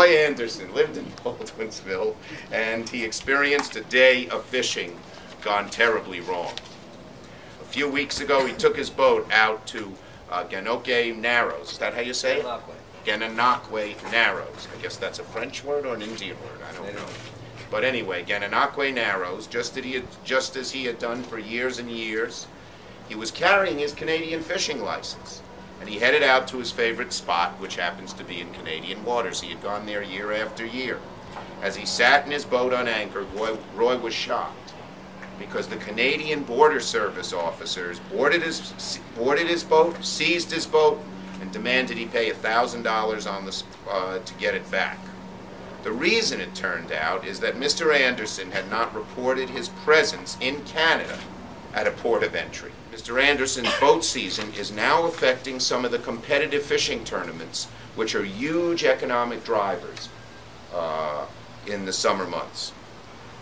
Roy Anderson lived in Baldwinsville, and he experienced a day of fishing gone terribly wrong. A few weeks ago, he took his boat out to Gananoque Narrows. Is that how you say it? Gananoque Narrows. I guess that's a French word or an Indian word. I don't know. But anyway, Gananoque Narrows, just as he had done for years and years, he was carrying his Canadian fishing license. And he headed out to his favorite spot, which happens to be in Canadian waters. He had gone there year after year. As he sat in his boat unanchored, Roy was shocked because the Canadian Border Service officers boarded his boat, seized his boat, and demanded he pay $1,000 to get it back. The reason, it turned out, is that Mr. Anderson had not reported his presence in Canada at a port of entry. Mr. Anderson's boat season is now affecting some of the competitive fishing tournaments, which are huge economic drivers in the summer months.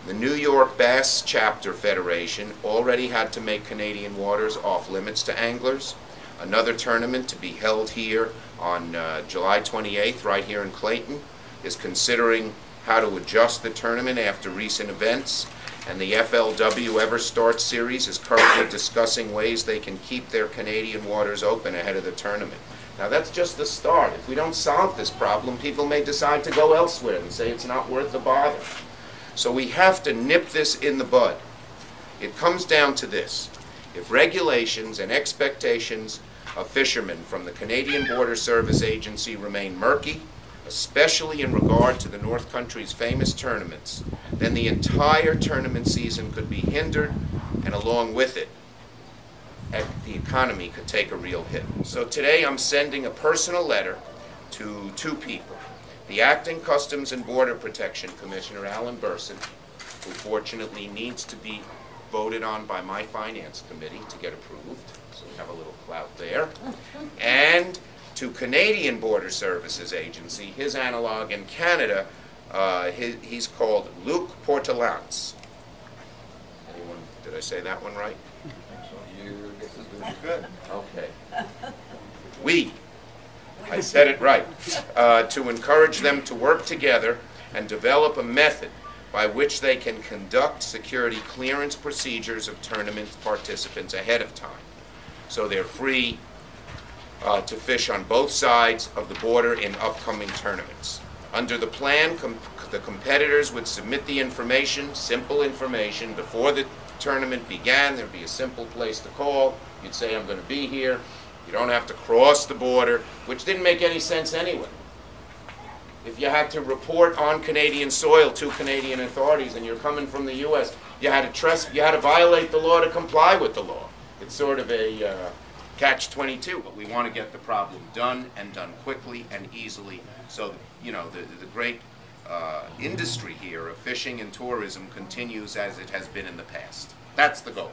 The New York Bass Chapter Federation already had to make Canadian waters off limits to anglers. Another tournament to be held here on July 28th, right here in Clayton, is considering how to adjust the tournament after recent events. And the FLW Ever Start Series is currently discussing ways they can keep their Canadian waters open ahead of the tournament. Now that's just the start. If we don't solve this problem, people may decide to go elsewhere and say it's not worth the bother. So we have to nip this in the bud. It comes down to this. If regulations and expectations of fishermen from the Canadian Border Service Agency remain murky, especially in regard to the North Country's famous tournaments, then the entire tournament season could be hindered, and along with it, the economy could take a real hit. So today I'm sending a personal letter to two people. The Acting Customs and Border Protection Commissioner, Alan Burson, who fortunately needs to be voted on by my Finance Committee to get approved, so we have a little clout there, and to Canadian Border Services Agency, his analog in Canada, he's called Luc Portelance. Anyone, did I say that one right? Your guess is good. Okay. I said it right. To encourage them to work together and develop a method by which they can conduct security clearance procedures of tournament participants ahead of time, so they're free to fish on both sides of the border in upcoming tournaments. Under the plan, the competitors would submit the information, simple information, before the tournament began. There'd be a simple place to call. You'd say, I'm going to be here. You don't have to cross the border, which didn't make any sense anyway. If you had to report on Canadian soil to Canadian authorities and you're coming from the U.S., you had to violate the law to comply with the law. It's sort of a catch-22, but we want to get the problem done, and done quickly and easily, so you know the great industry here of fishing and tourism continues as it has been in the past. That's the goal.